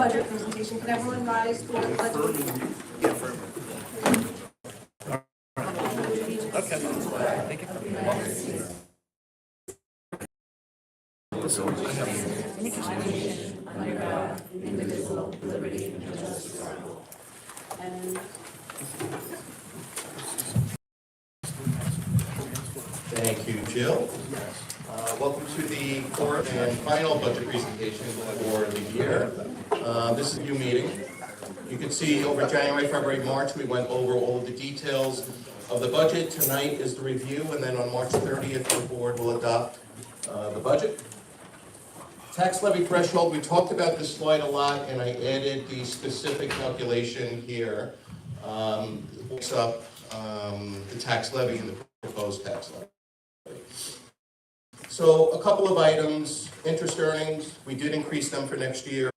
budget presentation. Can everyone rise for the pledge of allegiance? Okay. Thank you. Thank you, Jill. Welcome to the fourth and final budget presentation for the year. This is a new meeting. You can see over January, February, March, we went over all of the details of the budget. Tonight is the review, and then on March 30th, the board will adopt the budget. Tax levy threshold, we talked about this slide a lot, and I added the specific calculation here. It looks up the tax levy and the proposed tax levy. So a couple of items, interest earnings, we did increase them for next year.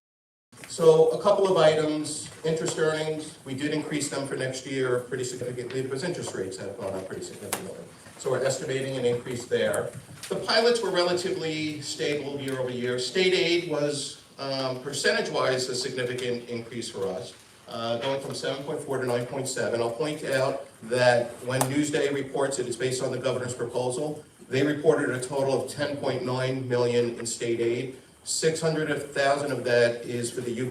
We did increase them for next year pretty significantly because interest rates have gone up pretty significantly. So we're estimating an increase there. The pilots were relatively stable year over year. State aid was percentage-wise a significant increase for us, going from 7.4 to 9.7. I'll point out that when Newsday reports it, it's based on the governor's proposal. They reported a total of 10.9 million in state aid. 600,000 of that is for the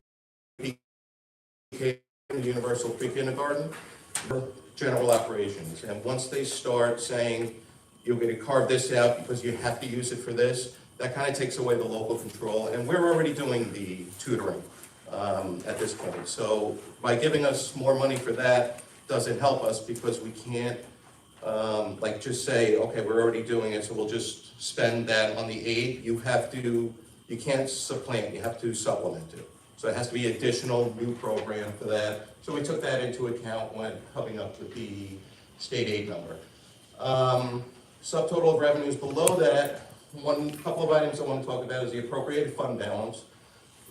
UPK, Universal Pre-Kindergarten, for general operations. And once they start saying, you're going to carve this out because you have to use it for this, that kind of takes away the local control. And we're already doing the tutoring at this point. So by giving us more money for that doesn't help us because we can't like just say, okay, we're already doing it, so we'll just spend that on the aid. You can't supplant, you have to supplement it. So it has to be additional new program for that. So we took that into account when coming up with the state aid number. Subtotal of revenues below that, couple of items I want to talk about is the appropriated fund balance.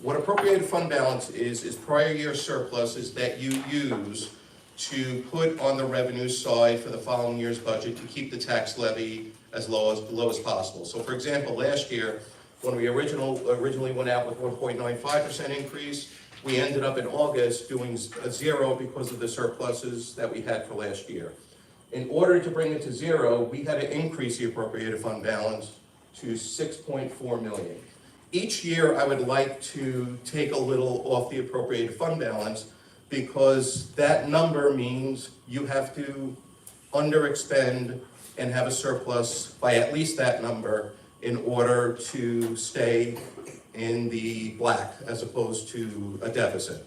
What appropriated fund balance is prior year surpluses that you use to put on the revenue side for the following year's budget to keep the tax levy as low as possible. So for example, last year, when we originally went out with 1.95% increase, we ended up in August doing a zero because of the surpluses that we had for last year. In order to bring it to zero, we had to increase the appropriated fund balance to 6.4 million. Each year, I would like to take a little off the appropriated fund balance because that number means you have to underexpend and have a surplus by at least that number in order to stay in the black as opposed to a deficit.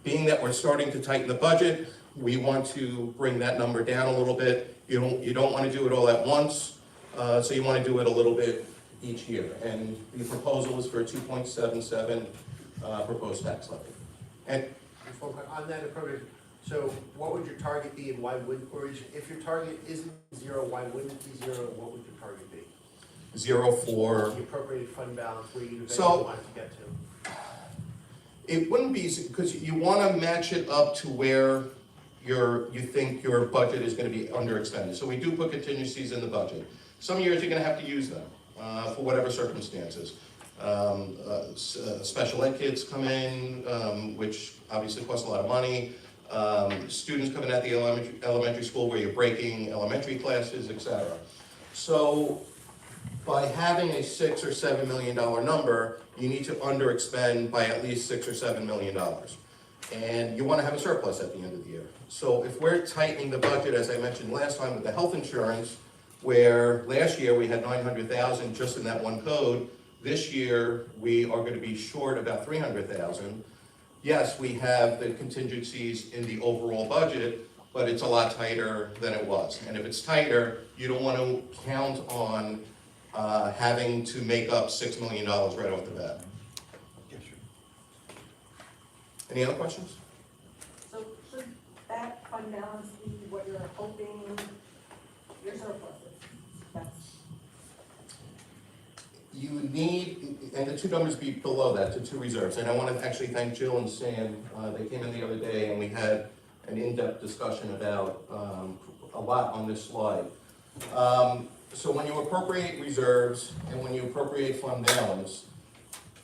Being that we're starting to tighten the budget, we want to bring that number down a little bit. You don't want to do it all at once, so you want to do it a little bit each year. And the proposal is for a 2.77 proposed tax levy. And on that appropriate, so what would your target be and why wouldn't, or if your target isn't zero, why wouldn't it be zero, what would your target be? Zero for, The appropriated fund balance where you eventually So- want to get to. it wouldn't be, because you want to match it up to where you think your budget is going to be underexpended. So we do put contingencies in the budget. Some years you're going to have to use them for whatever circumstances. Special ed kids come in, which obviously costs a lot of money. Students coming out the elementary school where you're breaking elementary classes, etc. So by having a $6 or $7 million number, you need to underexpend by at least $6 or $7 million. And you want to have a surplus at the end of the year. So if we're tightening the budget, as I mentioned last time with the health insurance, where last year we had 900,000 just in that one code, this year we are going to be short about 300,000. Yes, we have the contingencies in the overall budget, but it's a lot tighter than it was. And if it's tighter, you don't want to count on having to make up $6 million right off the bat. Any other questions? So should that fund balance be what you're hoping your surplus is? That's You need, and the two numbers be below that, the two reserves. And I want to actually thank Jill and Sam. They came in the other day and we had an in-depth discussion about a lot on this slide. So when you appropriate reserves and when you appropriate fund balance,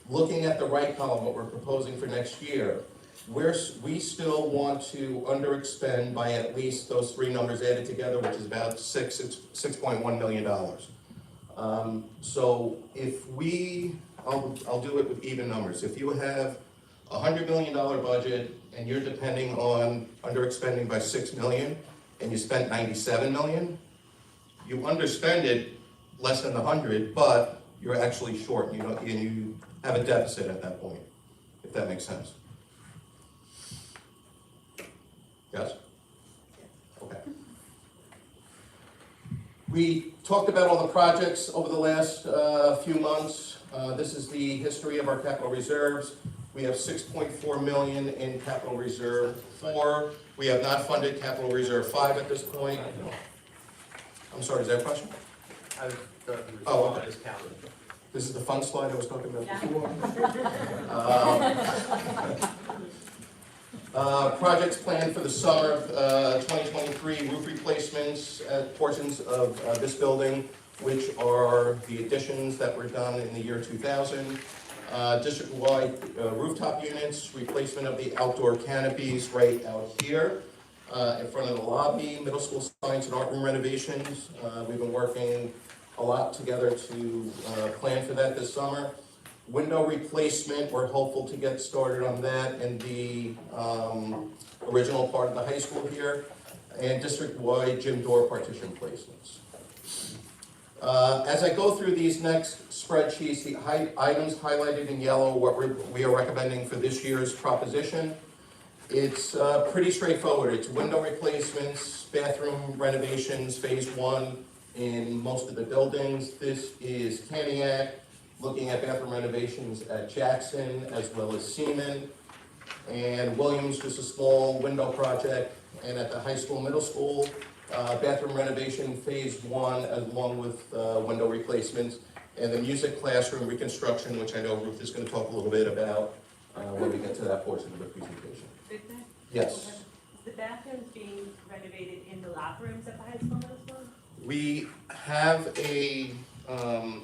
looking at the right column, what we're proposing for next year, we still want to underexpend by at least those three numbers added together, which is about $6.1 million. So if I'll do it with even numbers. If you have a $100 million budget and you're depending on underexpending by $6 million and you spent $97 million, you underspend it less than the 100, but you're actually short, and you have a deficit at that point, if that makes sense. Yes? Okay. We talked about all the projects over the last few months. This is the history of our capital reserves. We have $6.4 million in capital reserve 4. We have not funded capital reserve 5 at this point. I'm sorry, is that a question? I was, Oh, okay. just counting. This is the fun slide I was talking about Yeah. before. Projects planned for the summer of 2023, roof replacements at portions of this building, which are the additions that were done in the year 2000. District-wide rooftop units, replacement of the outdoor canopies right out here in front of the lobby, middle school science and art room renovations. We've been working a lot together to plan for that this summer. Window replacement, we're hopeful to get started on that in the original part of the high school here, and district-wide gym door partition placements. As I go through these next spreadsheets, the items highlighted in yellow, what we are recommending for this year's proposition, it's pretty straightforward. It's window replacements, bathroom renovations, phase 1 in most of the buildings. This is Caniac, looking at bathroom renovations at Jackson as well as Seaman. And Williams, just a small window project. And at the high school, middle school, bathroom renovation phase 1 along with window replacements. And the music classroom reconstruction, which I know Ruth is going to talk a little bit about when we get to that portion of the presentation. Yes. Is the bathrooms being renovated in the locker rooms at the high school, middle school? We have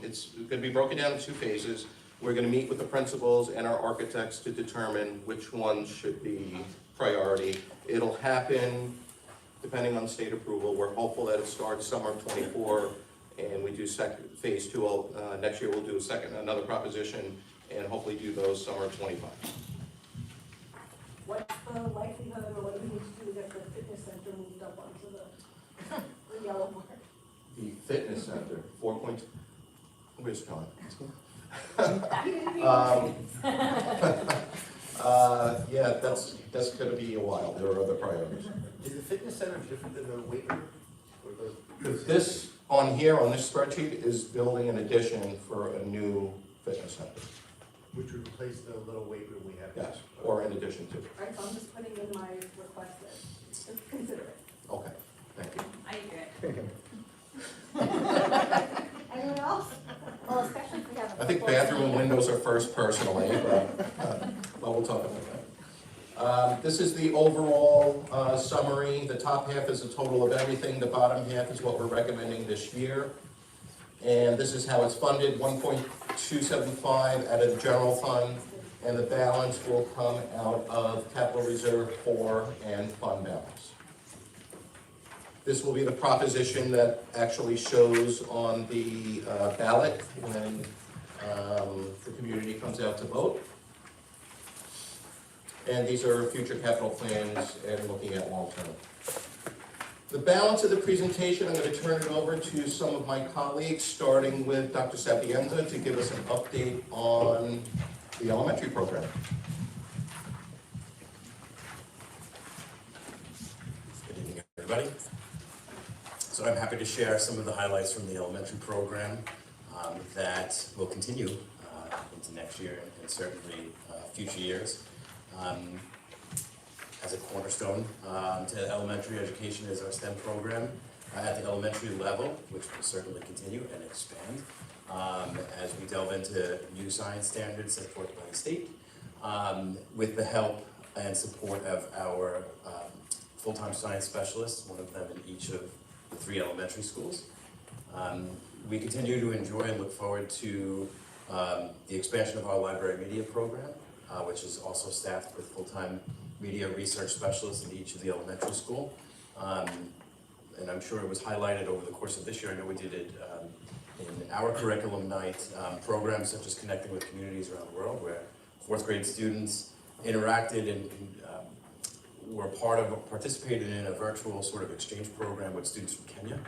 it's going to be broken down in 2 phases. We're going to meet with the principals and our architects to determine which ones should be priority. It'll happen depending on state approval. We're hopeful that it starts summer of '24 and we do phase 2. Next year we'll do another proposition and hopefully do those summer of '25. What's the likelihood, or what do we need to do to get the fitness center moved up onto the yellow board? The fitness center, 4 points. Where's John? Yeah, that's going to be a while. There are other priorities. Is the fitness center different than the weight room? Or those- This on here on this spreadsheet is building an addition for a new fitness center. Which would replace the little weight room we have? Yes, or in addition to. Right, so I'm just putting in my request list, just consider it. Okay, thank you. I agree. Anyone else? Well, especially if we have. I think bathroom and windows are first personally, but we'll talk about that. This is the overall summary. The top half is a total of everything. The bottom half is what we're recommending this year. And this is how it's funded, 1.275 out of the general fund, and the balance will come out of capital reserve 4 and fund balance. This will be the proposition that actually shows on the ballot when the community comes out to vote. And these are future capital plans and looking at long-term. The balance of the presentation, I'm going to turn it over to some of my colleagues, starting with Dr. Sapienza to give us an update on the elementary program. Good evening, everybody. So I'm happy to share some of the highlights from the elementary program that will continue into next year and certainly future years. As a cornerstone to elementary education is our STEM program at the elementary level, which will certainly continue and expand as we delve into new science standards set forth by the state, with the help and support of our full-time science specialists, one of them in each of the 3 elementary schools. We continue to enjoy and look forward to The expansion of our library media program, which is also staffed with full-time media research specialists in each of the elementary school. And I'm sure it was highlighted over the course of this year. I know we did it in our curriculum night, programs such as Connecting with Communities Around the World, where fourth grade students interacted and were participated in a virtual sort of exchange program with students from Kenya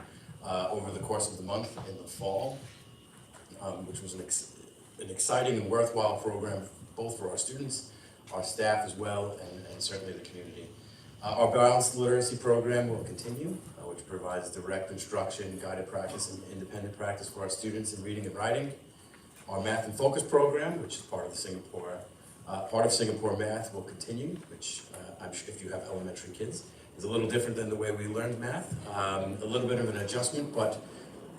over the course of the month in the fall, which was an exciting and worthwhile program both for our students, our staff as well, and certainly the community. Our balanced literacy program will continue, which provides direct instruction, guided practice, and independent practice for our students in reading and writing. Our Math and Focus program, which is part of Singapore Math, will continue, which I'm sure if you have elementary kids, is a little different than the way we learned math. A little bit of an adjustment, but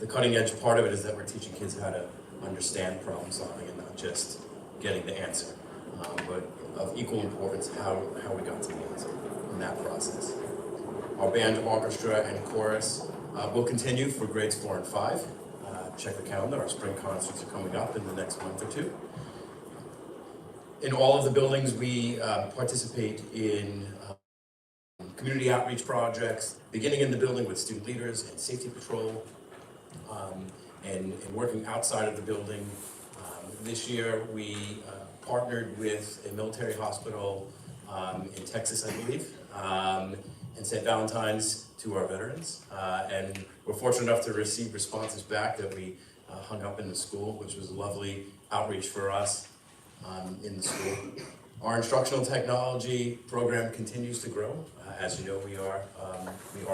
the cutting edge part of it is that we're teaching kids how to understand problem solving and not just getting the answer, but of equal importance how we got to the answer in that process. Our band, orchestra, and chorus will continue for grades 4 and 5. Check the calendar, our spring concerts are coming up in the next month or two. In all of the buildings, we participate in community outreach projects, beginning in the building with student leaders and safety patrol, and working outside of the building. This year, we partnered with a military hospital in Texas, I believe, and sent Valentine's to our veterans. And we're fortunate enough to receive responses back that we hung up in the school, which was a lovely outreach for us in the school. Our instructional technology program continues to grow. As you know, we are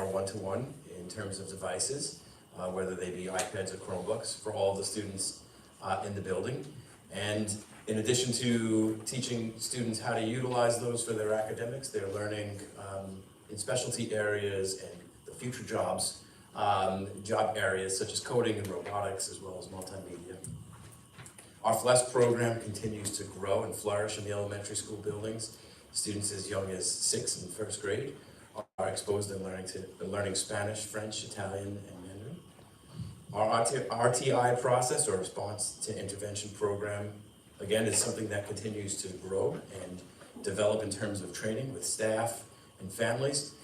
one-to-one in terms of devices, whether they be iPads or Chromebooks for all the students in the building. And in addition to teaching students how to utilize those for their academics, they're learning in specialty areas and the future jobs, job areas such as coding and robotics, as well as multimedia. Our FLES program continues to grow and flourish in the elementary school buildings. Students as young as 6 in first grade are exposed and learning Spanish, French, Italian, and Mandarin. Our RTI process, or response to intervention program, again, is something that continues to grow and develop in terms of training with staff and families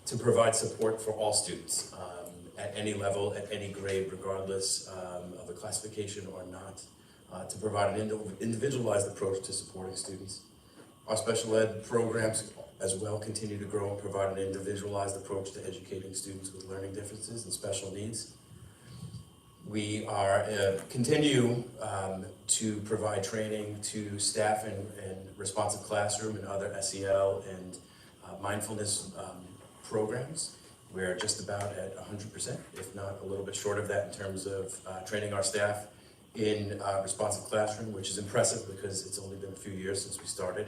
to provide support for all students at any level, at any grade, regardless of the classification or not, to provide an individualized approach to supporting students. Our special ed programs as well continue to grow and provide an individualized approach to educating students with learning differences and special needs. We are continue to provide training to staff and responsive classroom and other SEL and mindfulness programs. We're just about at 100%, if not a little bit short of that in terms of training our staff in responsive classroom, which is impressive because it's only been a few years since we started.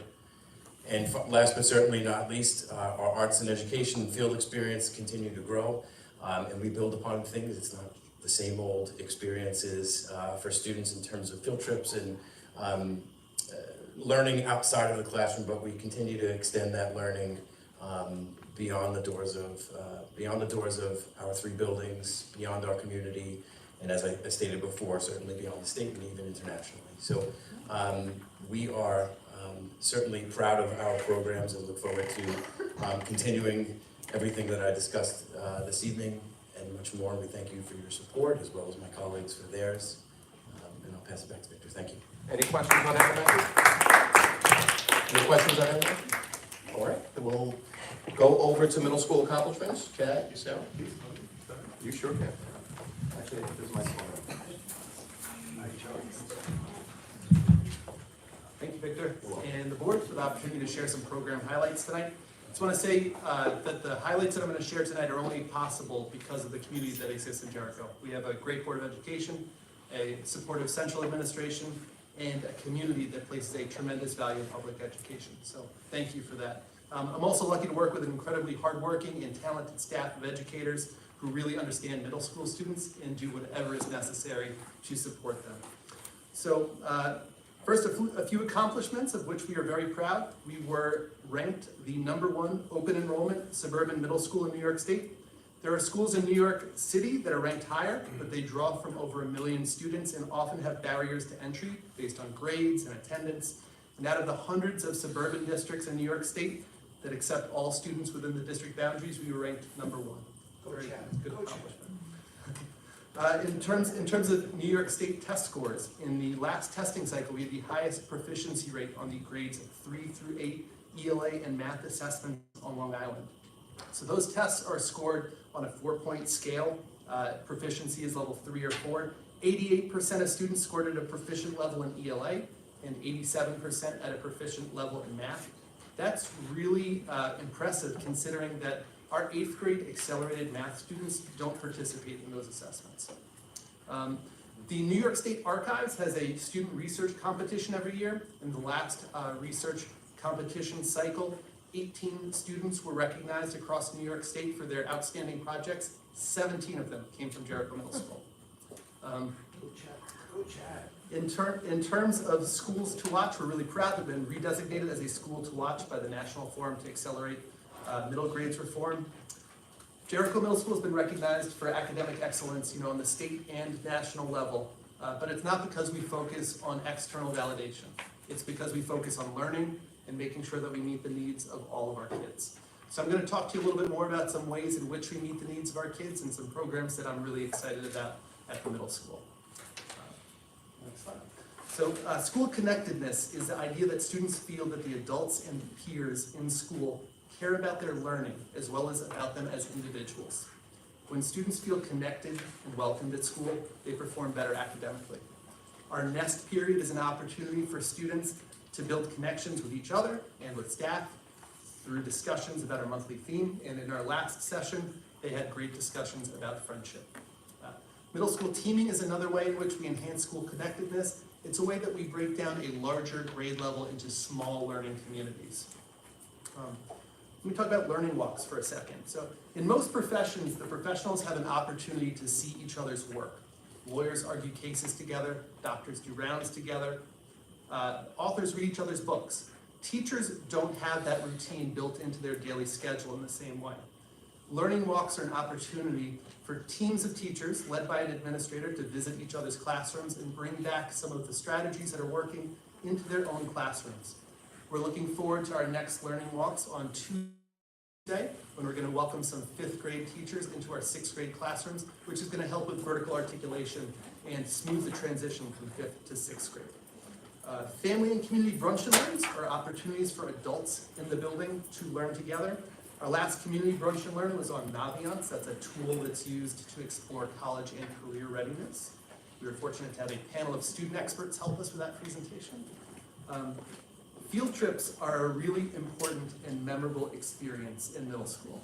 And last but certainly not least, our arts and education field experience continue to grow, and we build upon things. It's not the same old experiences for students in terms of field trips and learning outside of the classroom, but we continue to extend that learning beyond the doors of our 3 buildings, beyond our community, and as I stated before, certainly beyond the state and even internationally. So we are certainly proud of our programs and look forward to continuing everything that I discussed this evening and much more. And we thank you for your support as well as my colleagues for theirs. And I'll pass it back to Victor. Thank you. Any questions on elementary? Any questions on elementary? All right, then we'll go over to middle school accomplishments. Chad, yourself? You sure can. Actually, this is my slide. Thank you, Victor, and the board for the opportunity to share some program highlights tonight. I just want to say that the highlights that I'm going to share tonight are only possible because of the communities that exist in Jericho. We have a great Board of Education, a supportive central administration, and a community that places a tremendous value in public education. So thank you for that. I'm also lucky to work with an incredibly hardworking and talented staff of educators who really understand middle school students and do whatever is necessary to support them. So first, a few accomplishments of which we are very proud. We were ranked the #1 open enrollment suburban middle school in New York State. There are schools in New York City that are ranked higher, but they draw from over 1 million students and often have barriers to entry based on grades and attendance. And out of the hundreds of suburban districts in New York State that accept all students within the district boundaries, we were ranked number 1. Go Very Chad. good Go Chad. accomplishment. In terms of New York State test scores, in the last testing cycle, we had the highest proficiency rate on the grades 3 through 8 ELA and math assessments on Long Island. So those tests are scored on a 4-point scale. Proficiency is level 3 or 4. 88% of students scored at a proficient level in ELA and 87% at a proficient level in math. That's really impressive considering that our 8th grade accelerated math students don't participate in those assessments. The New York State Archives has a student research competition every year. In the last research competition cycle, 18 students were recognized across New York State for their outstanding projects. 17 of them came from Jericho Middle School. Go Chad. Go Chad. In terms of schools to watch, we're really proud to have been redesignated as a school to watch by the National Forum to Accelerate Middle Grades Reform. Jericho Middle School has been recognized for academic excellence, on the state and national level, but it's not because we focus on external validation. It's because we focus on learning and making sure that we meet the needs of all of our kids. So I'm going to talk to you a little bit more about some ways in which we meet the needs of our kids and some programs that I'm really excited about at the middle school. Next slide. So school connectedness is the idea that students feel that the adults and peers in school care about their learning as well as about them as individuals. When students feel connected and welcomed at school, they perform better academically. Our NEST period is an opportunity for students to build connections with each other and with staff through discussions about our monthly theme. And in our last session, they had great discussions about friendship. Middle school teaming is another way in which we enhance school connectedness. It's a way that we break down a larger grade level into small learning communities. Let me talk about learning walks for a second. So in most professions, the professionals have an opportunity to see each other's work. Lawyers argue cases together, doctors do rounds together, authors read each other's books. Teachers don't have that routine built into their daily schedule in the same way. Learning walks are an opportunity for teams of teachers led by an administrator to visit each other's classrooms and bring back some of the strategies that are working into their own classrooms. We're looking forward to our next learning walks on Tuesday, when we're going to welcome some 5th grade teachers into our 6th grade classrooms, which is going to help with vertical articulation and smooth the transition from 5th to 6th grade. Family and community brunch and learns are opportunities for adults in the building to learn together. Our last community brunch and learn was on Naviance. That's a tool that's used to explore college and career readiness. We were fortunate to have a panel of student experts help us with that presentation. Field trips are a really important and memorable experience in middle school.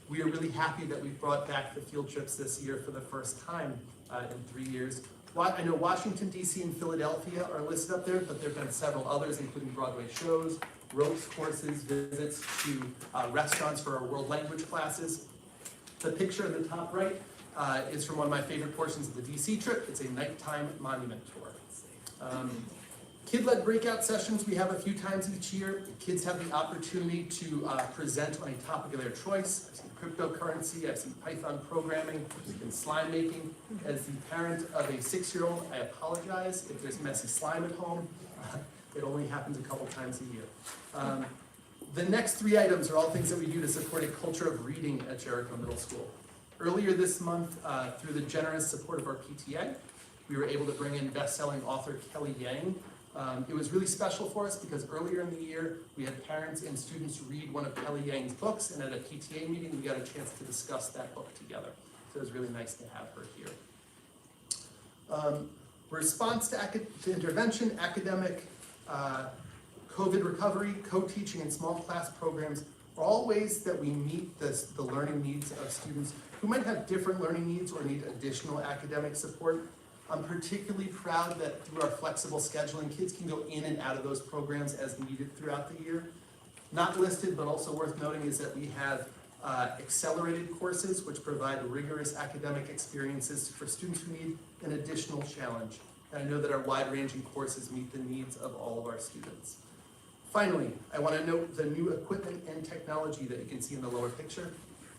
We are really happy that we brought back the field trips this year for the first time in 3 years. I know Washington, D.C. and Philadelphia are listed up there, but there have been several others, including Broadway shows, ropes courses, visits to restaurants for our world language classes. The picture in the top right is from one of my favorite portions of the D.C. trip. It's a nighttime monument tour. Kid-led breakout sessions we have a few times each year. Kids have the opportunity to present on a topic of their choice. I've seen cryptocurrency, I've seen Python programming, I've seen slime making. As the parent of a 6-year-old, I apologize if there's messy slime at home. It only happens a couple times a year. The next 3 items are all things that we do to support a culture of reading at Jericho Middle School. Earlier this month, through the generous support of our PTA, we were able to bring in best-selling author Kelly Yang. It was really special for us because earlier in the year, we had parents and students read one of Kelly Yang's books, and at a PTA meeting, we got a chance to discuss that book together. So it was really nice to have her here. Response to intervention, academic, COVID recovery, co-teaching, and small class programs are all ways that we meet the learning needs of students who might have different learning needs or need additional academic support. I'm particularly proud that through our flexible scheduling, kids can go in and out of those programs as needed throughout the year. Not listed, but also worth noting, is that we have accelerated courses which provide rigorous academic experiences for students who need an additional challenge. And I know that our wide-ranging courses meet the needs of all of our students. Finally, I want to note the new equipment and technology that you can see in the lower picture.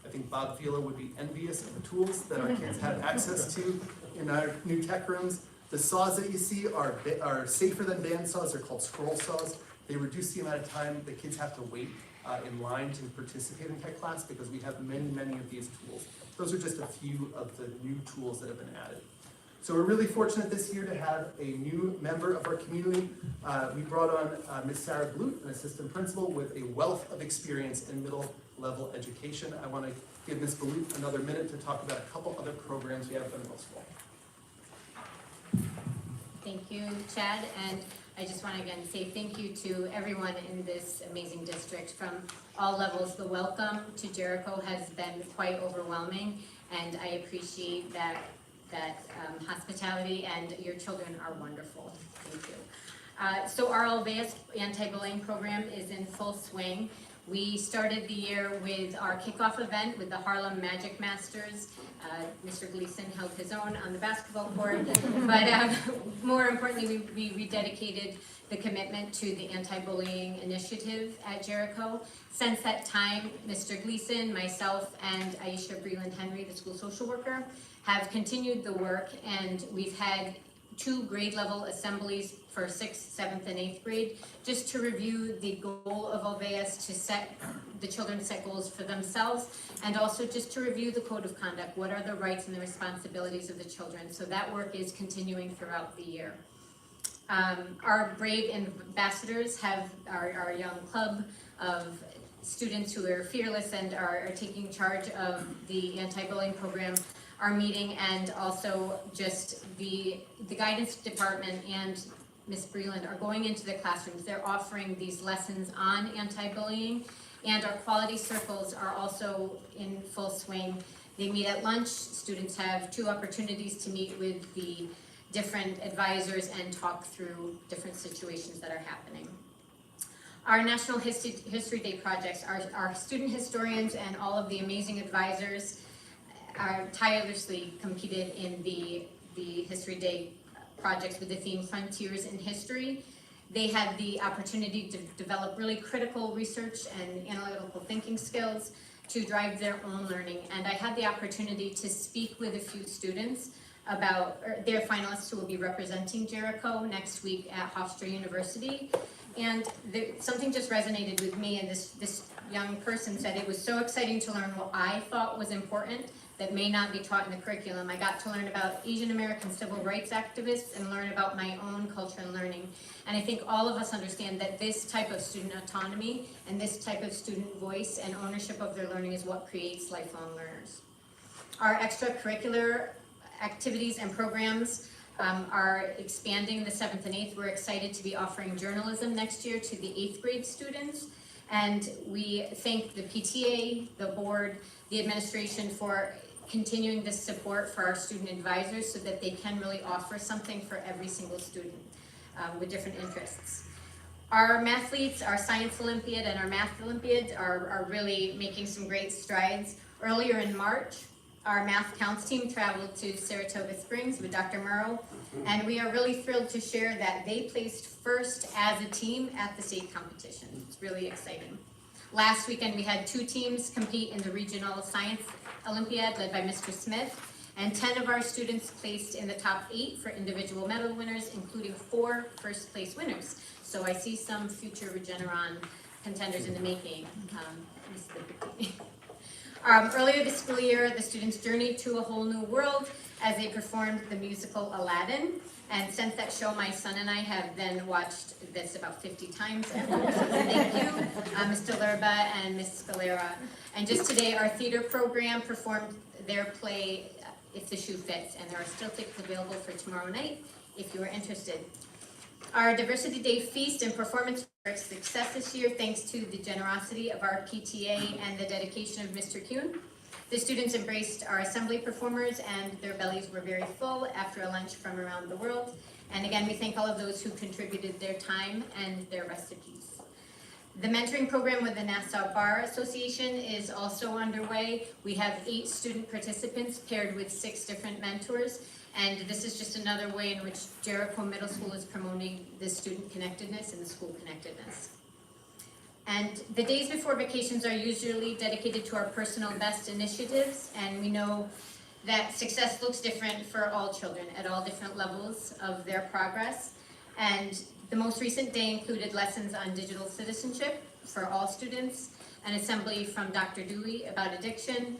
I think Bob Vila would be envious of the tools that our kids have access to in our new tech rooms. The saws that you see are safer than band saws. They're called scroll saws. They reduce the amount of time the kids have to wait in line to participate in tech class because we have many, many of these tools. Those are just a few of the new tools that have been added. So we're really fortunate this year to have a new member of our community. We brought on Ms. Sarah Blut, an assistant principal with a wealth of experience in middle level education. I want to give Ms. Blut another minute to talk about a couple other programs we have at the middle school. Thank you, Chad, and I just want to again say thank you to everyone in this amazing district from all levels. The welcome to Jericho has been quite overwhelming, and I appreciate that hospitality, and your children are wonderful. Thank you. So our Alveus anti-bullying program is in full swing. We started the year with our kickoff event with the Harlem Magic Masters. Mr. Gleason held his own on the basketball court, but more importantly, we rededicated the commitment to the anti-bullying initiative at Jericho. Since that time, Mr. Gleason, myself, and Aisha Breland Henry, the school social worker, have continued the work, and we've had 2 grade level assemblies for 6th, 7th, and 8th grade, just to review the goal of Alveus to set the children set goals for themselves, and also just to review the code of conduct. What are the rights and the responsibilities of the children? So that work is continuing throughout the year. Our brave ambassadors have our young club of students who are fearless and are taking charge of the anti-bullying program are meeting, and also just the guidance department and Ms. Breland are going into the classrooms. They're offering these lessons on anti-bullying, and our quality circles are also in full swing. They meet at lunch. Students have 2 opportunities to meet with the different advisors and talk through different situations that are happening. Our National History Day projects, our student historians and all of the amazing advisors are tirelessly competed in the History Day projects with the theme Frontiers in History. They had the opportunity to develop really critical research and analytical thinking skills to drive their own learning. And I had the opportunity to speak with a few students about their finalists who will be representing Jericho next week at Hofstra University. And something just resonated with me, and this young person said it was so exciting to learn what I thought was important that may not be taught in the curriculum. I got to learn about Asian American civil rights activists and learn about my own culture and learning. And I think all of us understand that this type of student autonomy and this type of student voice and ownership of their learning is what creates lifelong learners. Our extracurricular activities and programs are expanding the 7th and 8th. We're excited to be offering journalism next year to the 8th grade students. And we thank the PTA, the board, the administration for continuing this support for our student advisors so that they can really offer something for every single student with different interests. Our mathletes, our Science Olympiad and our Math Olympiad are really making some great strides. Earlier in March, our math counts team traveled to Saratoga Springs with Dr. Murrow, and we are really thrilled to share that they placed first as a team at the state competition. It's really exciting. Last weekend, we had 2 teams compete in the Regional Science Olympiad led by Mr. Smith, and 10 of our students placed in the top 8 for individual medal winners, including 4 first place winners. So I see some future Regeneron contenders in the making. Earlier this school year, the students journeyed to a whole new world as they performed the musical Aladdin. And since that show, my son and I have then watched this about 50 times at home. So thank you, Mr. Lerba and Ms. Scalera. And just today, our theater program performed their play, If the Shoe Fits, and there are still tickets available for tomorrow night if you are interested. Our Diversity Day feast and performance were a success this year thanks to the generosity of our PTA and the dedication of Mr. Kuhn. The students embraced our assembly performers and their bellies were very full after a lunch from around the world. And again, we thank all of those who contributed their time and their recipes. The mentoring program with the Nassau Bar Association is also underway. We have 8 student participants paired with 6 different mentors. And this is just another way in which Jericho Middle School is promoting the student connectedness and the school connectedness. And the days before vacations are usually dedicated to our personal best initiatives, and we know that success looks different for all children at all different levels of their progress. And the most recent day included lessons on digital citizenship for all students, an assembly from Dr. Dewey about addiction,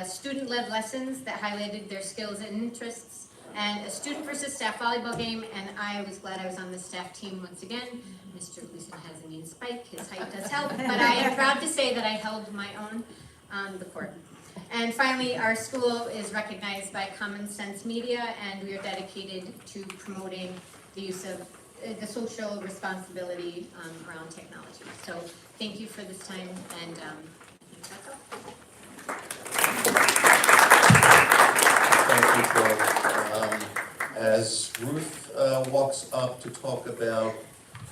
student-led lessons that highlighted their skills and interests, and a student versus staff volleyball game, and I was glad I was on the staff team once again. Mr. Gleason has a mean spike, his height does help, but I am proud to say that I held my own on the court. And finally, our school is recognized by Common Sense Media, and we are dedicated to promoting the use of the social responsibility around technology. So thank you for this time, and I think that's all. Thank you, George. As Ruth walks up to talk about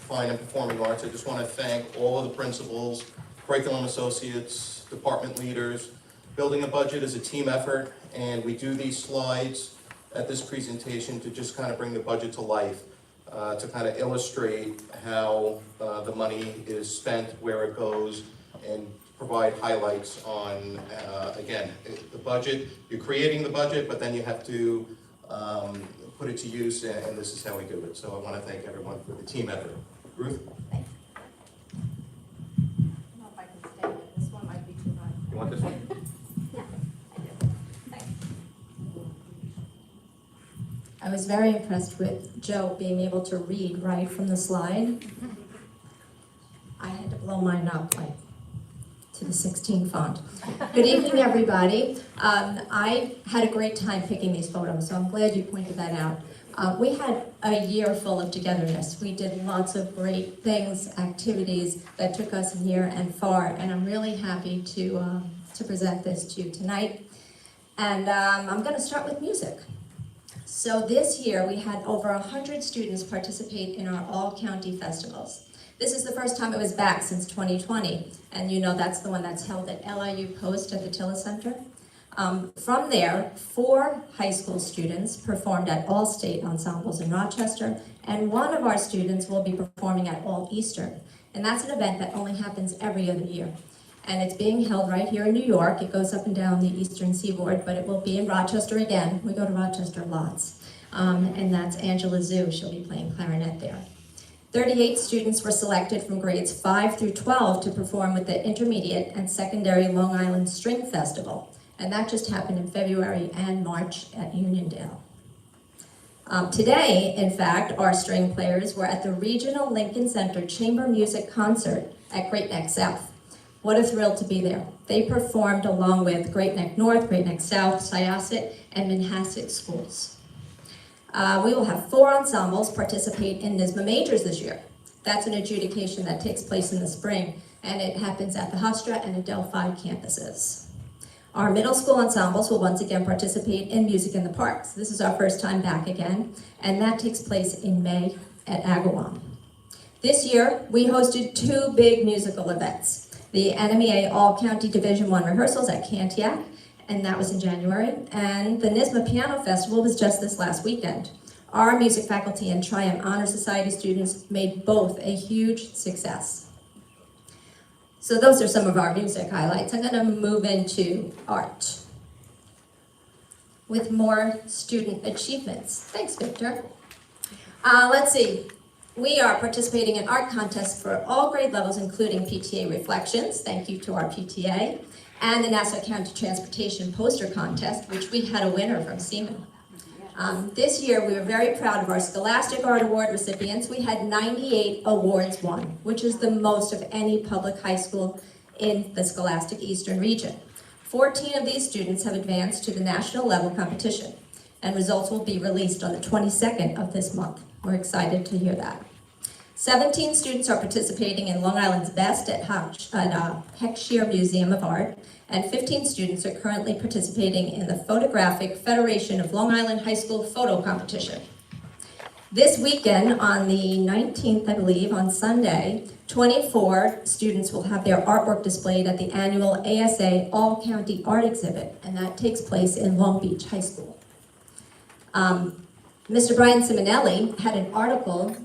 fine and performing arts, I just want to thank all of the principals, curriculum associates, department leaders. Building a budget is a team effort, and we do these slides at this presentation to just kind of bring the budget to life, to kind of illustrate how the money is spent, where it goes, and provide highlights on, again, the budget. You're creating the budget, but then you have to put it to use, and this is how we do it. So I want to thank everyone for the team effort. Ruth? I don't know if I can stand it, this one might be too high. You want this one? I was very impressed with Joe being able to read right from the slide. I had to blow mine up like to the 16 font. Good evening, everybody. I had a great time picking these photos, so I'm glad you pointed that out. We had a year full of togetherness. We did lots of great things, activities that took us near and far, and I'm really happy to present this to you tonight. And I'm going to start with music. So this year, we had over 100 students participate in our all-county festivals. This is the first time it was back since 2020, and you know that's the one that's held at LIU Post at the Tilla Center. From there, 4 high school students performed at all state ensembles in Rochester, and one of our students will be performing at All Eastern. And that's an event that only happens every other year. And it's being held right here in New York. It goes up and down the eastern seaboard, but it will be in Rochester again. We go to Rochester lots. And that's Angela Zhu. She'll be playing clarinet there. 38 students were selected from grades 5 through 12 to perform with the Intermediate and Secondary Long Island String Festival. And that just happened in February and March at Uniondale. Today, in fact, our string players were at the Regional Lincoln Center Chamber Music Concert at Great Neck South. What a thrill to be there. They performed along with Great Neck North, Great Neck South, Syosset, and Manhasset schools. We will have 4 ensembles participate in NYSSMA Majors this year. That's an adjudication that takes place in the spring, and it happens at the Hofstra and Adelphi campuses. Our middle school ensembles will once again participate in Music in the Parks. This is our first time back again, and that takes place in May at Agawam. This year, we hosted 2 big musical events. The NMEA All-County Division I rehearsals at Cantiac, and that was in January, and the NYSSMA Piano Festival was just this last weekend. Our music faculty and Triumph Honor Society students made both a huge success. So those are some of our music highlights. I'm going to move into art with more student achievements. Thanks, Victor. Let's see. We are participating in art contests for all grade levels, including PTA Reflections, thank you to our PTA, and the Nassau County Transportation Poster Contest, which we had a winner from Seaman. This year, we were very proud of our Scholastic Art Award recipients. We had 98 awards won, which is the most of any public high school in the Scholastic Eastern region. 14 of these students have advanced to the national level competition, and results will be released on the 22nd of this month. We're excited to hear that. 17 students are participating in Long Island's Best at Heckscher Museum of Art, and 15 students are currently participating in the Photographic Federation of Long Island High School Photo Competition. This weekend, on the 19th, I believe, on Sunday, 24 students will have their artwork displayed at the annual ASA All-County Art Exhibit, and that takes place in Long Beach High School. Mr. Brian Simonelli had an article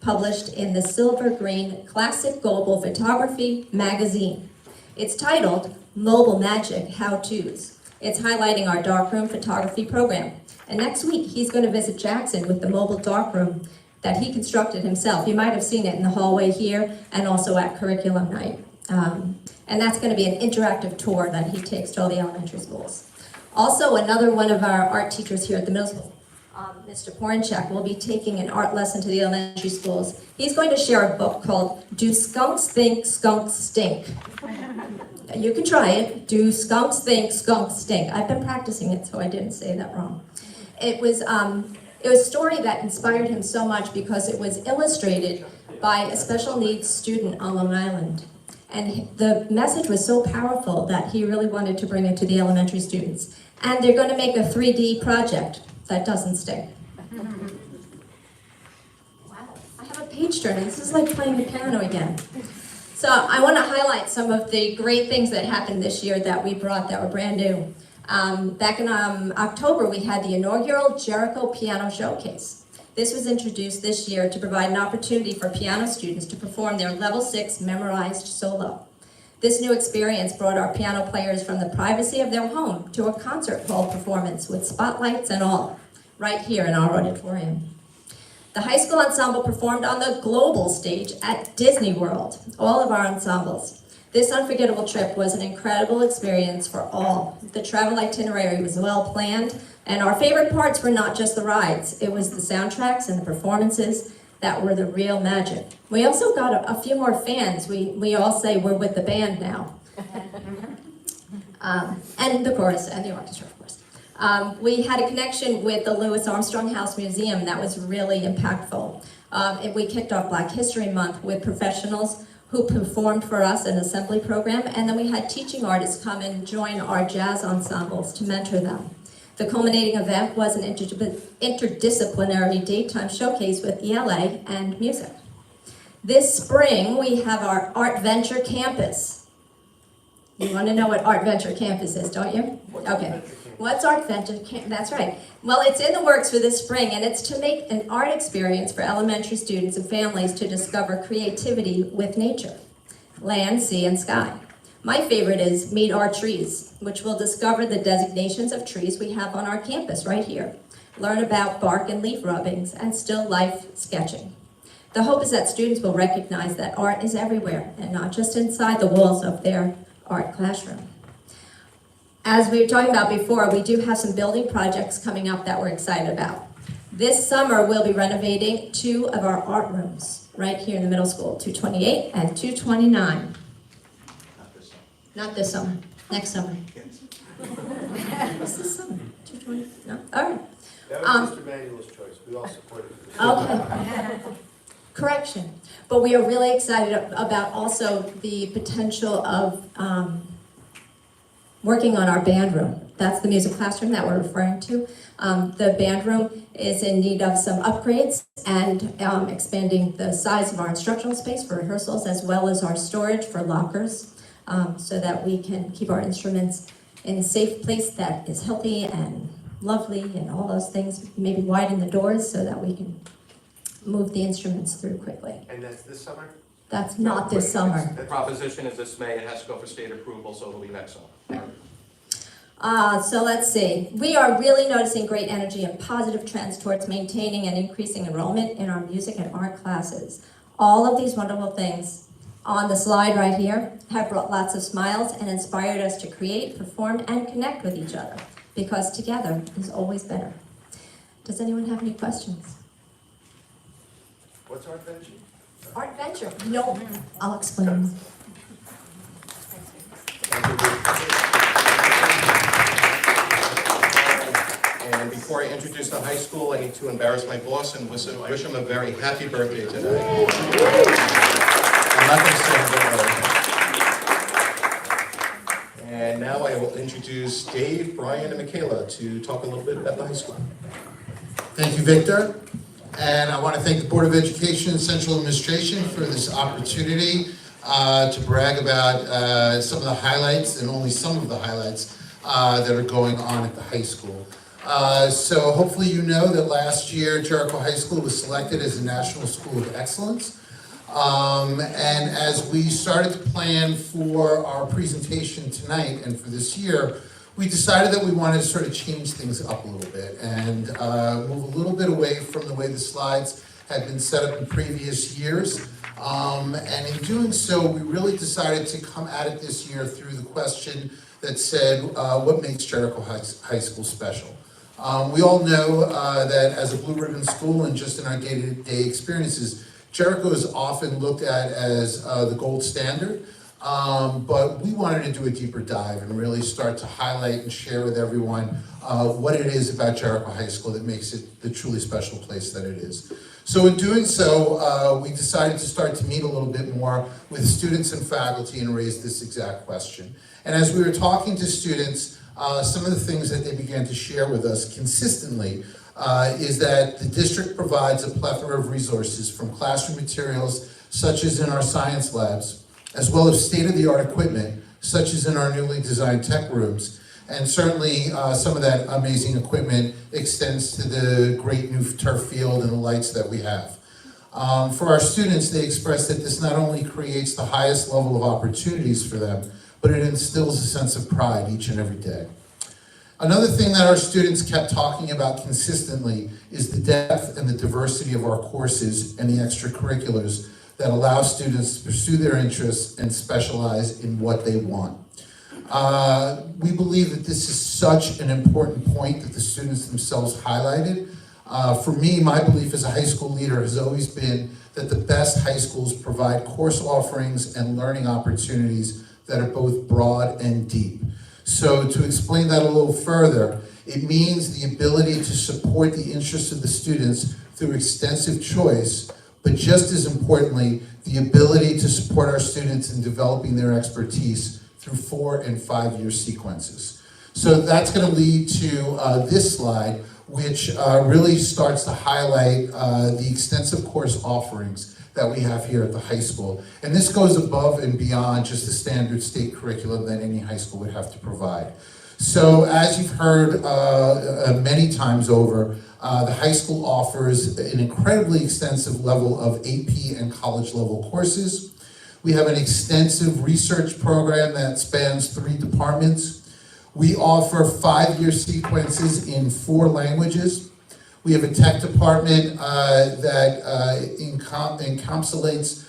published in the Silver Green Classic Global Photography magazine. It's titled Mobile Magic How-Tos. It's highlighting our darkroom photography program. And next week, he's going to visit Jackson with the mobile darkroom that he constructed himself. You might have seen it in the hallway here and also at curriculum night. And that's going to be an interactive tour that he takes to all the elementary schools. Also, another one of our art teachers here at the middle school, Mr. Porinchak, will be taking an art lesson to the elementary schools. He's going to share a book called Do Skunks Think Skunks Stink? You can try it. Do Skunks Think Skunks Stink? I've been practicing it, so I didn't say that wrong. It was a story that inspired him so much because it was illustrated by a special needs student on Long Island. And the message was so powerful that he really wanted to bring it to the elementary students. And they're going to make a 3D project that doesn't stink. Wow, I have a page turner. This is like playing the piano again. So I want to highlight some of the great things that happened this year that we brought that were brand new. Back in October, we had the inaugural Jericho Piano Showcase. This was introduced this year to provide an opportunity for piano students to perform their Level 6 memorized solo. This new experience brought our piano players from the privacy of their home to a concert hall performance with spotlights and all, right here in our auditorium. The high school ensemble performed on the global stage at Disney World, all of our ensembles. This unforgettable trip was an incredible experience for all. The travel itinerary was well planned, and our favorite parts were not just the rides. It was the soundtracks and the performances that were the real magic. We also got a few more fans. We all say we're with the band now. And the chorus and the orchestra, of course. We had a connection with the Louis Armstrong House Museum that was really impactful. And we kicked off Black History Month with professionals who performed for us an assembly program, and then we had teaching artists come and join our jazz ensembles to mentor them. The culminating event was an interdisciplinary daytime showcase with ELA and music. This spring, we have our Art Venture Campus. You want to know what Art Venture Campus is, don't you? Okay. What's Art Venture Campus? That's right. Well, it's in the works for this spring, and it's to make an art experience for elementary students and families to discover creativity with nature, land, sea, and sky. My favorite is Meet Our Trees, which will discover the designations of trees we have on our campus right here. Learn about bark and leaf rubbings and still life sketching. The hope is that students will recognize that art is everywhere and not just inside the walls of their art classroom. As we were talking about before, we do have some building projects coming up that we're excited about. This summer, we'll be renovating 2 of our art rooms right here in the middle school, 228 and 229. Not this summer, next summer. What's this summer? 220? No? All right. That was Mr. Manuel's choice. We all supported it. Okay. Correction. But we are really excited about also the potential of working on our band room. That's the music classroom that we're referring to. The band room is in need of some upgrades and expanding the size of our instructional space for rehearsals as well as our storage for lockers. So that we can keep our instruments in a safe place that is healthy and lovely and all those things. Maybe widen the doors so that we can move the instruments through quickly. And that's this summer? That's not this summer. The proposition is this May, it has to go for state approval, so it'll be next summer. So let's see. We are really noticing great energy and positive trends towards maintaining and increasing enrollment in our music and art classes. All of these wonderful things on the slide right here have brought lots of smiles and inspired us to create, perform, and connect with each other, because together is always better. Does anyone have any questions? What's Art Venture? Art Venture? No, I'll explain. And before I introduce the high school, I need to embarrass my boss and wish him a very happy birthday today. I'm not going to say him. And now I will introduce Dave, Brian, and Michaela to talk a little bit about the high school. Thank you, Victor. And I want to thank the Board of Education and Central Administration for this opportunity to brag about some of the highlights, and only some of the highlights, that are going on at the high school. So hopefully you know that last year Jericho High School was selected as a National School of Excellence. And as we started to plan for our presentation tonight and for this year, we decided that we wanted to sort of change things up a little bit and move a little bit away from the way the slides had been set up in previous years. And in doing so, we really decided to come at it this year through the question that said, what makes Jericho High School special? We all know that as a blue ribbon school and just in our day-to-day experiences, Jericho is often looked at as the gold standard, but we wanted to do a deeper dive and really start to highlight and share with everyone what it is about Jericho High School that makes it the truly special place that it is. So in doing so, we decided to start to meet a little bit more with students and faculty and raise this exact question. And as we were talking to students, some of the things that they began to share with us consistently is that the district provides a plethora of resources from classroom materials, such as in our science labs, as well as state-of-the-art equipment, such as in our newly designed tech rooms. And certainly some of that amazing equipment extends to the great new turf field and the lights that we have. For our students, they express that this not only creates the highest level of opportunities for them, but it instills a sense of pride each and every day. Another thing that our students kept talking about consistently is the depth and the diversity of our courses and the extracurriculars that allow students to pursue their interests and specialize in what they want. We believe that this is such an important point that the students themselves highlighted. For me, my belief as a high school leader has always been that the best high schools provide course offerings and learning opportunities that are both broad and deep. So to explain that a little further, it means the ability to support the interests of the students through extensive choice, but just as importantly, the ability to support our students in developing their expertise through 4 and 5 year sequences. So that's going to lead to this slide, which really starts to highlight the extensive course offerings that we have here at the high school. And this goes above and beyond just the standard state curriculum that any high school would have to provide. So as you've heard many times over, the high school offers an incredibly extensive level of AP and college level courses. We have an extensive research program that spans 3 departments. We offer 5-year sequences in 4 languages. We have a tech department that encapsulates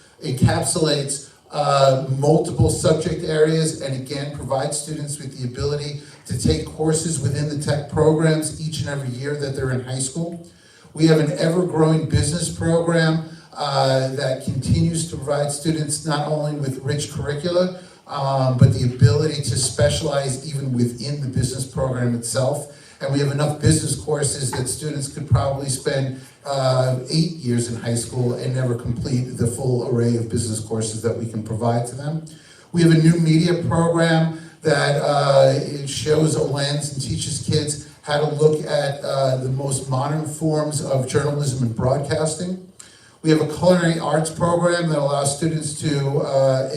multiple subject areas and again provides students with the ability to take courses within the tech programs each and every year that they're in high school. We have an ever-growing business program that continues to provide students not only with rich curricula, but the ability to specialize even within the business program itself. And we have enough business courses that students could probably spend 8 years in high school and never complete the full array of business courses that we can provide to them. We have a new media program that it shows a lens and teaches kids how to look at the most modern forms of journalism and broadcasting. We have a culinary arts program that allows students to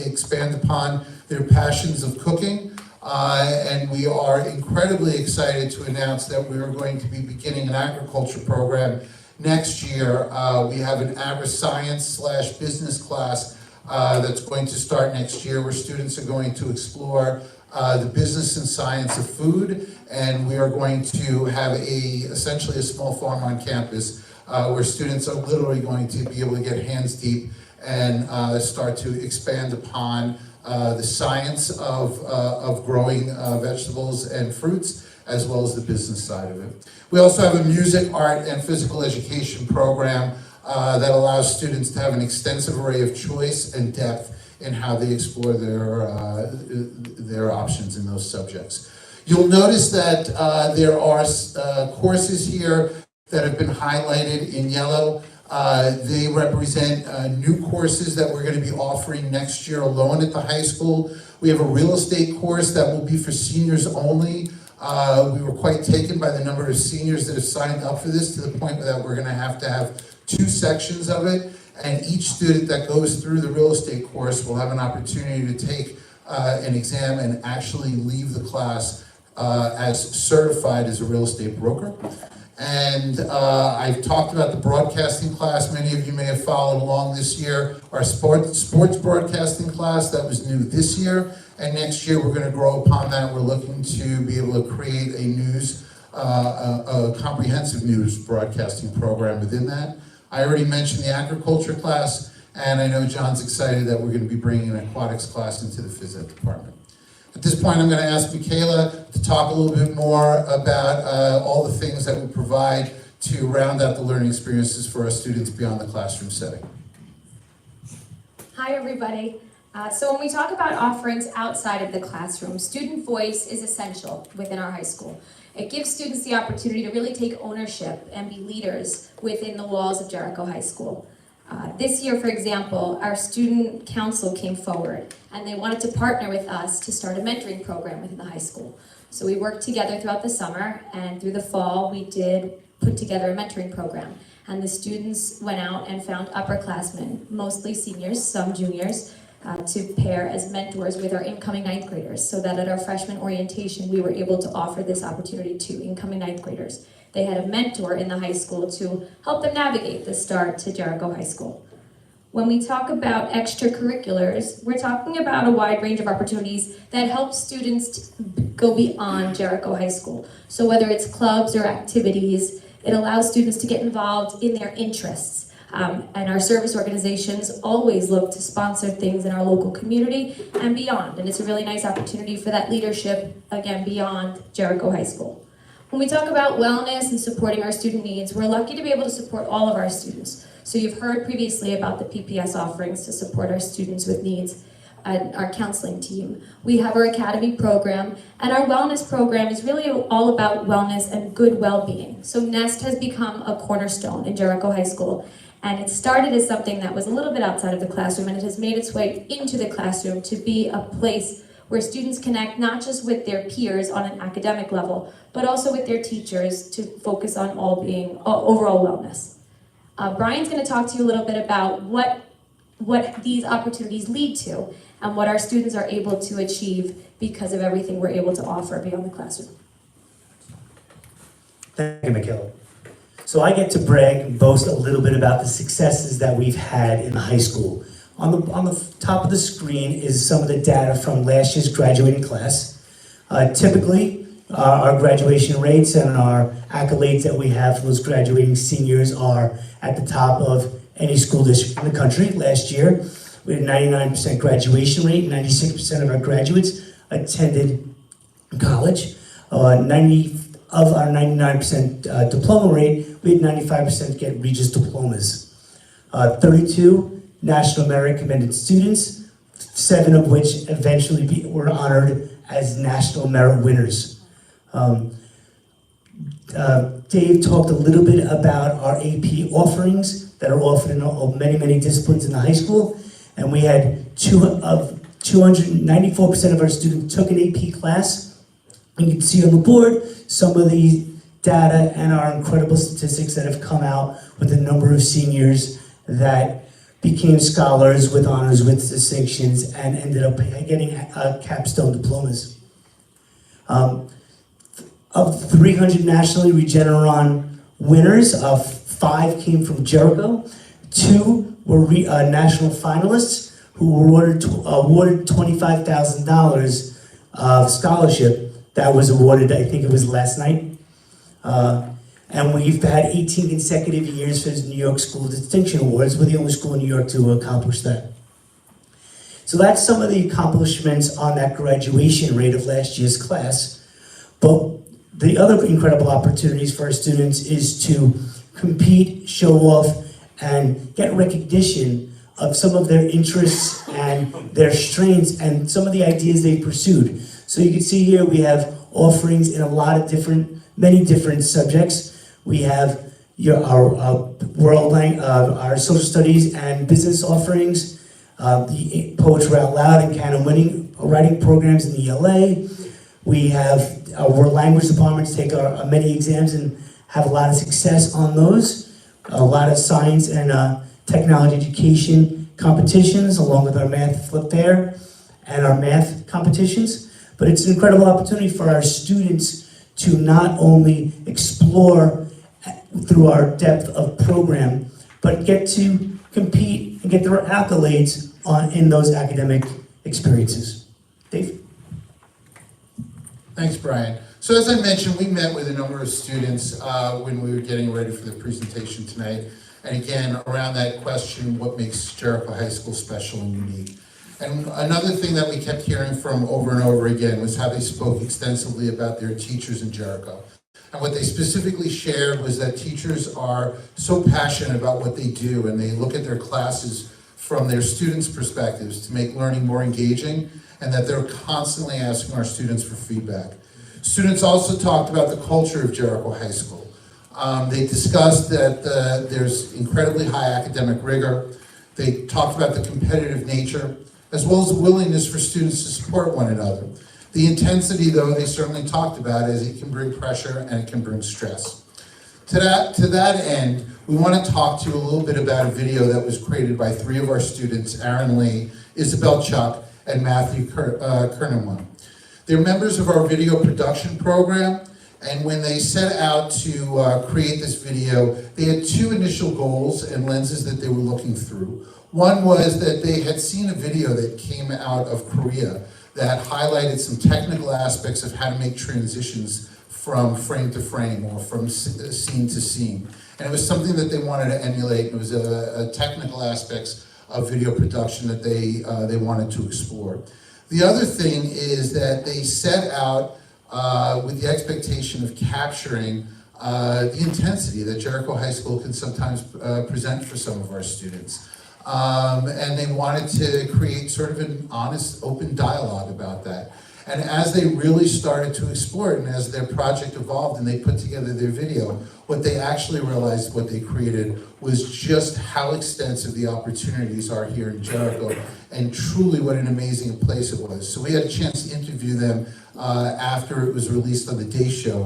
expand upon their passions of cooking. And we are incredibly excited to announce that we are going to be beginning an agriculture program next year. We have an agri-science/business class that's going to start next year where students are going to explore the business and science of food, and we are going to have essentially a small farm on campus where students are literally going to be able to get hands deep and start to expand upon the science of growing vegetables and fruits, as well as the business side of it. We also have a music, art, and physical education program that allows students to have an extensive array of choice and depth in how they explore their options in those subjects. You'll notice that there are courses here that have been highlighted in yellow. They represent new courses that we're going to be offering next year alone at the high school. We have a real estate course that will be for seniors only. We were quite taken by the number of seniors that have signed up for this, to the point that we're going to have 2 sections of it. And each student that goes through the real estate course will have an opportunity to take an exam and actually leave the class as certified as a real estate broker. And I've talked about the broadcasting class. Many of you may have followed along this year. Our sports broadcasting class, that was new this year. And next year, we're going to grow upon that. We're looking to be able to create a comprehensive news broadcasting program within that. I already mentioned the agriculture class, and I know John's excited that we're going to be bringing an aquatics class into the phys ed department. At this point, I'm going to ask Michaela to talk a little bit more about all the things that we provide to round out the learning experiences for our students beyond the classroom setting. Hi, everybody. So when we talk about offerings outside of the classroom, student voice is essential within our high school. It gives students the opportunity to really take ownership and be leaders within the walls of Jericho High School. This year, for example, our student council came forward and they wanted to partner with us to start a mentoring program within the high school. So we worked together throughout the summer, and through the fall we did put together a mentoring program. And the students went out and found upperclassmen, mostly seniors, some juniors, to pair as mentors with our incoming ninth graders, so that at our freshman orientation we were able to offer this opportunity to incoming ninth graders. They had a mentor in the high school to help them navigate the start to Jericho High School. When we talk about extracurriculars, we're talking about a wide range of opportunities that help students go beyond Jericho High School. So whether it's clubs or activities, it allows students to get involved in their interests. And our service organizations always look to sponsor things in our local community and beyond. And it's a really nice opportunity for that leadership, again, beyond Jericho High School. When we talk about wellness and supporting our student needs, we're lucky to be able to support all of our students. So you've heard previously about the PPS offerings to support our students with needs and our counseling team. We have our academy program, and our wellness program is really all about wellness and good well-being. So Nest has become a cornerstone in Jericho High School, and it started as something that was a little bit outside of the classroom, and it has made its way into the classroom to be a place where students connect not just with their peers on an academic level, but also with their teachers to focus on overall wellness. Brian's going to talk to you a little bit about what these opportunities lead to and what our students are able to achieve because of everything we're able to offer beyond the classroom. Thank you, Michaela. So I get to brag and boast a little bit about the successes that we've had in the high school. On the top of the screen is some of the data from last year's graduating class. Typically, our graduation rates and our accolades that we have for those graduating seniors are at the top of any school district in the country. Last year, we had a 99% graduation rate, 96% of our graduates attended college. Of our 99% diploma rate, we had 95% get Regis diplomas. 32 National Merit Commended students, 7 of which eventually were honored as National Merit winners. Dave talked a little bit about our AP offerings that are offered in many, many disciplines in the high school. And we had 294% of our students took an AP class. And you can see on the board some of the data and our incredible statistics that have come out with the number of seniors that became scholars with honors, with distinctions, and ended up getting capstone diplomas. Of 300 nationally Regeneron winners, 5 came from Jericho. 2 were national finalists who were awarded $25,000 of scholarship that was awarded, I think it was last night. And we've had 18 consecutive years for the New York School Distinction Awards. We're the only school in New York to accomplish that. So that's some of the accomplishments on that graduation rate of last year's class. But the other incredible opportunities for our students is to compete, show off, and get recognition of some of their interests and their strengths and some of the ideas they pursued. So you can see here we have offerings in a lot of many different subjects. We have our social studies and business offerings, the Poetry Out Loud and canon writing programs in the ELA. We have our world language departments take our many exams and have a lot of success on those. A lot of science and technology education competitions, along with our math flip there and our math competitions. but it's an incredible opportunity for our students to not only explore through our depth of program, but get to compete and get their accolades in those academic experiences. Dave? Thanks, Brian. So as I mentioned, we met with a number of students when we were getting ready for the presentation tonight. And again, around that question, what makes Jericho High School special and unique? And another thing that we kept hearing from over and over again was how they spoke extensively about their teachers in Jericho. And what they specifically shared was that teachers are so passionate about what they do, and they look at their classes from their students' perspectives to make learning more engaging, and that they're constantly asking our students for feedback. Students also talked about the culture of Jericho High School. They discussed that there's incredibly high academic rigor. They talked about the competitive nature, as well as the willingness for students to support one another. The intensity, though, they certainly talked about, as it can bring pressure and it can bring stress. To that end, we want to talk to you a little bit about a video that was created by 3 of our students, Aaron Lee, Isabel Chuck, and Matthew Kernenwan. They're members of our video production program, and when they set out to create this video, they had 2 initial goals and lenses that they were looking through. One was that they had seen a video that came out of Korea that highlighted some technical aspects of how to make transitions from frame to frame or from scene to scene. And it was something that they wanted to emulate. It was a technical aspects of video production that they wanted to explore. The other thing is that they set out with the expectation of capturing the intensity that Jericho High School can sometimes present for some of our students. And they wanted to create sort of an honest, open dialogue about that. And as they really started to explore it, and as their project evolved and they put together their video, what they actually realized, what they created, was just how extensive the opportunities are here in Jericho, and truly what an amazing place it was. So we had a chance to interview them after it was released on the Day Show,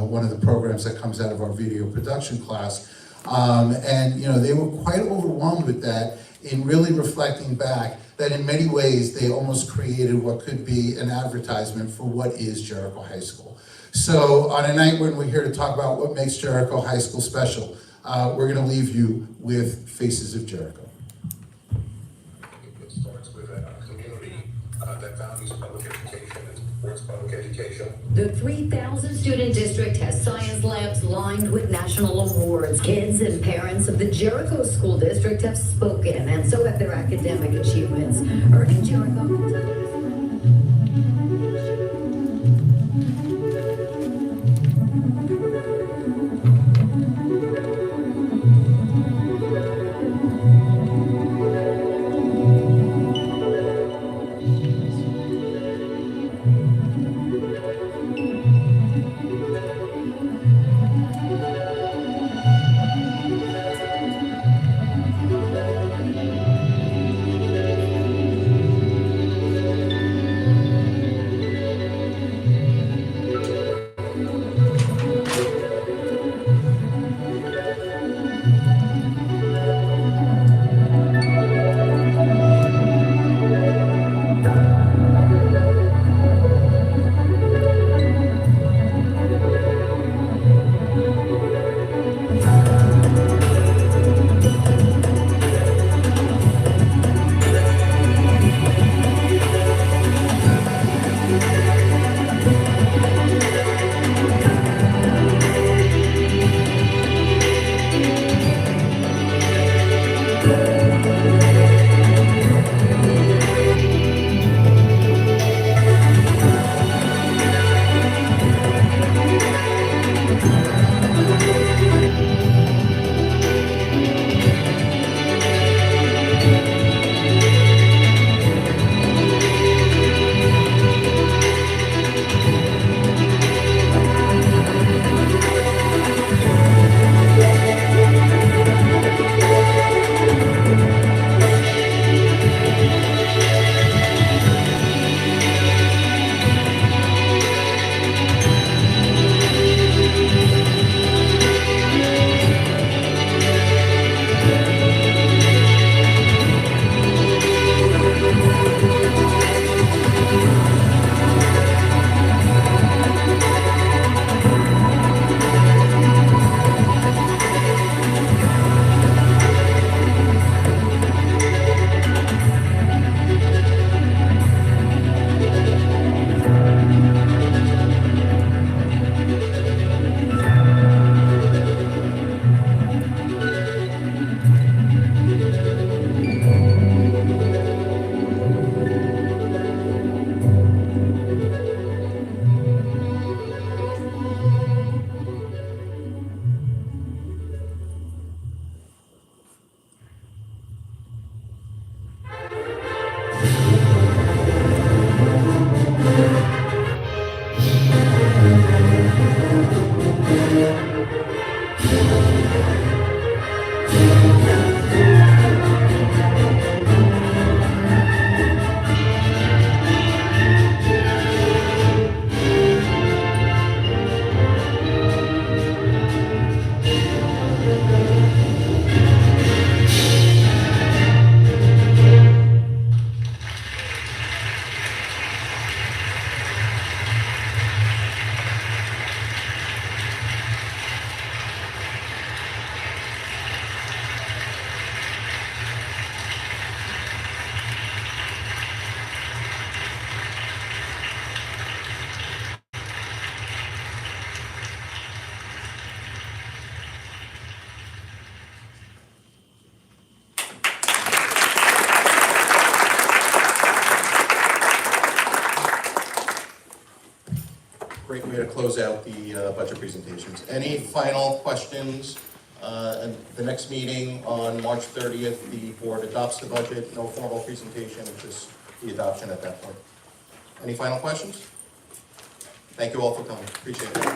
one of the programs that comes out of our video production class. And you know, they were quite overwhelmed with that, in really reflecting back that in many ways they almost created what could be an advertisement for what is Jericho High School. So on a night when we're here to talk about what makes Jericho High School special, we're going to leave you with Faces of Jericho. It starts with a community that values public education and supports public education. The 3,000 student district has science labs lined with national awards. Kids and parents of the Jericho School District have spoken, and so have their academic achievements, earning Jericho. to close out the budget presentations. Any final questions? At the next meeting on March 30th, the board adopts the budget, no formal presentation, it's just the adoption at that point. Any final questions? Thank you all for coming, appreciate it.